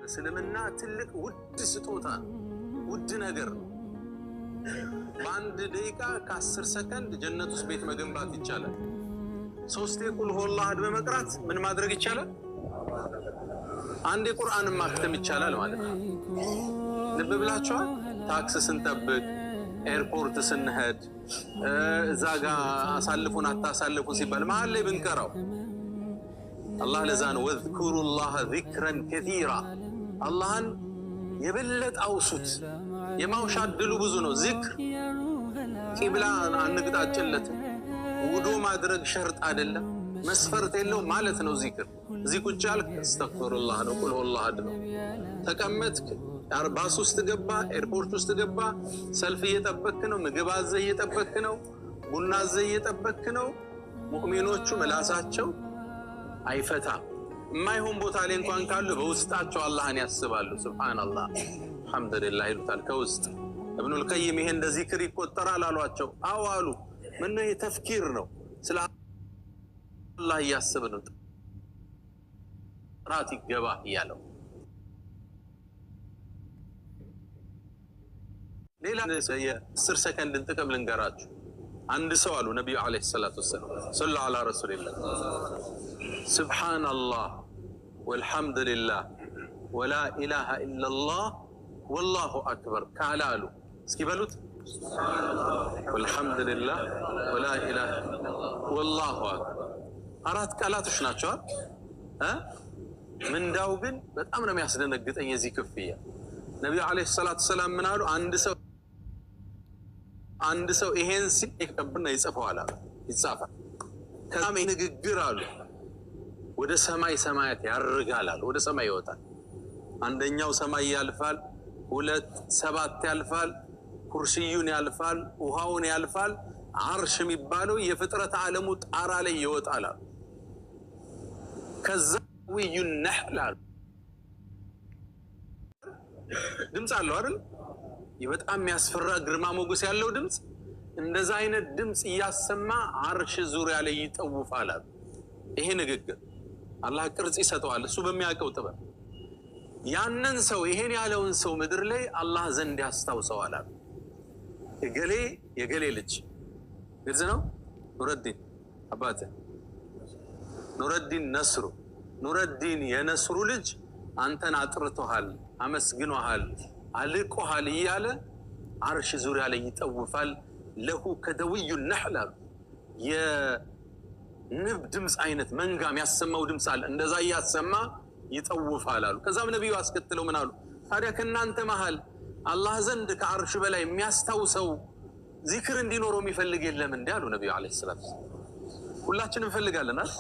እስልምና ትልቅ ውድ ስጦታ ውድ ነገር በአንድ ደቂቃ ከ10 ሰከንድ ጀነት ውስጥ ቤት መገንባት ይቻላል። 3 ቁል ሁወላሁ አሐድ በመቅራት ምን ማድረግ ይቻላል? አንድ ቁርአን ማክተም ይቻላል ማለት ነው። ልብ ብላችኋል? ታክስ ስንጠብቅ ኤርፖርት ስንሄድ እዛ ጋር አሳልፉን አታሳልፉን ሲባል መሀል ላይ ብንቀራው አላህ ለዛ ነው ወዝኩሩላህ ዚክረን ከሲራ አላህን የበለጠ አውሱት። የማውሻ ዕድሉ ብዙ ነው። ዚክር ቂብላ አንቅጣጭለት ውዱ ማድረግ ሸርጥ አይደለም መስፈርት የለው ማለት ነው። ዚክር እዚህ ቁጭ ያልክ አስተግፊሩላህ ነው ቁል ሁወላሁ አሐድ ነው። ተቀመጥክ ባስ ውስጥ ገባ ኤርፖርት ውስጥ ገባ ሰልፍ እየጠበክ ነው ምግብ አዘህ እየጠበክ ነው ቡና አዘህ እየጠበክ ነው። ሙእሚኖቹ ምላሳቸው አይፈታ የማይሆን ቦታ ላይ እንኳን ካሉ በውስጣቸው አላህን ያስባሉ። ሱብሃንአላህ አልሐምዱሊላህ ይሉታል ከውስጥ። ኢብኑል ቀይም ይሄ እንደ ዚክር ይቆጠራል አሏቸው። አዎ አሉ። ምን ነው የተፍኪር ነው ስለ አላህ ያስብን ነው ራት ይገባ ያለው። ሌላ የ10 ሰከንድን ጥቅም ልንገራችሁ። አንድ ሰው አሉ ነብዩ አለይሂ ሰላቱ ወሰለም ሰለላሁ ዐላ ረሱሊላህ ሱብሃንአላህ ወልሐምዱሊላህ ወላ ኢላሃ ኢላላህ ወላሁ አክበር ካላሉ እስኪ በሉት ወልሐምዱሊላህ ወላ ኢላሃ ወላሁ አክበር 4 ቃላቶች ናቸው። ምንዳው ግን በጣም ነው የሚያስደነግጠኝ የዚህ ክፍያ። ነብዩ አለይሂ ሰላቱ ወሰለም ምን አሉ? አንድ ሰው ይሄን ሲቀበልና ይጽፈዋል ይጻፋል። ከዛም ንግግር አሉ ወደ ሰማይ ሰማያት ያርጋል አሉ። ወደ ሰማይ ይወጣል። አንደኛው ሰማይ ያልፋል፣ 2 7 ያልፋል፣ ኩርሲዩን ያልፋል፣ ውሃውን ያልፋል፣ አርሽ የሚባለው የፍጥረት ዓለሙ ጣራ ላይ ይወጣል አሉ። ከዛ ወዩን ነህላል ድምጽ አለው አይደል? በጣም የሚያስፈራ ግርማ ሞገስ ያለው ድምጽ። እንደዛ አይነት ድምጽ እያሰማ አርሽ ዙሪያ ላይ ይጠውፋል። ይሄ ንግግር አላህ ቅርጽ ይሰጠዋል እሱ በሚያውቀው ጥበብ። ያንን ሰው ይሄን ያለውን ሰው ምድር ላይ አላህ ዘንድ ያስታውሰዋል። እገሌ የገሌ ልጅ ግልጽ ነው። ኑረዲን አባቴ ኑረዲን ነስሩ ኑረዲን የነስሩ ልጅ አንተን አጥርቶሃል አመስግኖሃል አልቆሃል እያለ አርሽ ዙሪያ ላይ ይጠውፋል። ለሁ ከደውዩ ነህላ የንብ ድምጽ አይነት መንጋም ያሰማው ድምጽ አለ። እንደዛ እያሰማ ይጠውፋል አሉ። ከዛም ነብዩ አስከትለው ምን አሉ? ታዲያ ከናንተ መሃል አላህ ዘንድ ከአርሽ በላይ የሚያስታውሰው ዚክር እንዲኖረው የሚፈልግ የለም እንዴ አሉ ነብዩ አለይሂ ሰላቱ። ሁላችንም እንፈልጋለን አይደል?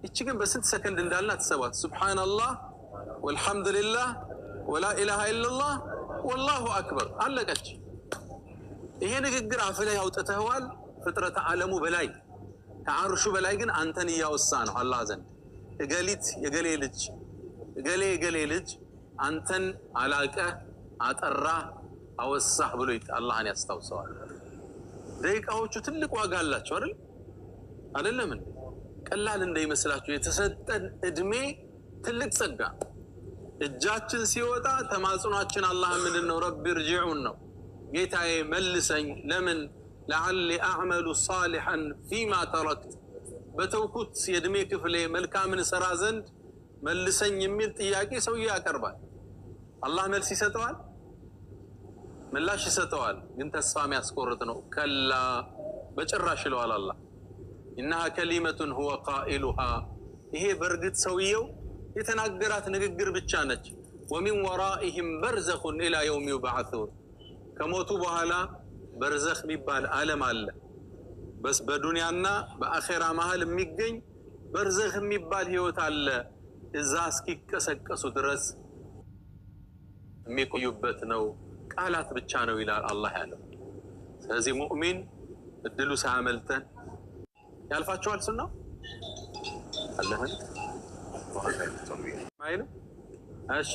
እቺ ግን በስንት ሰከንድ እንዳልና ተሰባት። ሱብሃንአላህ ወልሐምዱሊላህ ወላ ኢላሃ ኢላላህ ወላሁ አክበር አለቀች። ይሄ ንግግር አፍ ላይ አውጥተዋል። ፍጥረት ዓለሙ በላይ ከአርሹ በላይ ግን አንተን እያወሳ ነው አላህ ዘንድ። እገሊት የገሌ ልጅ እገሌ የገሌ ልጅ አንተን አላቀ አጠራ አወሳህ ብሎ አላህን ያስታውሰዋል። ደቂቃዎቹ ትልቅ ዋጋ አላቸው አይደል? አይደለም እንዴ? ቀላል እንዳይመስላችሁ የተሰጠን እድሜ ትልቅ ጸጋ። እጃችን ሲወጣ ተማጽኗችን አላህ ምንድነው? ረቢ ርጂዑን ነው። ጌታዬ መልሰኝ። ለምን? ለዓሊ አዕመሉ ሳሊሐን ፊማ ተረክት በተውኩት የእድሜ ክፍሌ መልካምን ሰራ ዘንድ መልሰኝ የሚል ጥያቄ ሰውዬ ያቀርባል። አላህ መልስ ይሰጠዋል፣ ምላሽ ይሰጠዋል። ግን ተስፋ የሚያስቆርጥ ነው። ከላ በጭራሽ ይለዋል አላህ። ኢነሃ ከሊመቱን ሁወ ቃኢሉሃ ይሄ በእርግጥ ሰውየው የተናገራት ንግግር ብቻ ነች። ወሚን ወራኢሂም በርዘኹን ኢላ የውም ዩብዓሱን ከሞቱ በኋላ በርዘኽ የሚባል ዓለም አለ። በስ በዱንያና በአኼራ መሃል የሚገኝ በርዘኽ የሚባል ህይወት አለ። እዛ እስኪቀሰቀሱ ድረስ የሚቆዩበት ነው። ቃላት ብቻ ነው ይላል አላህ ያለው። ስለዚህ ሙእሚን እድሉ ሳያመልጠን ያልፋቸዋል። ሱናው አለህ ማይል እሺ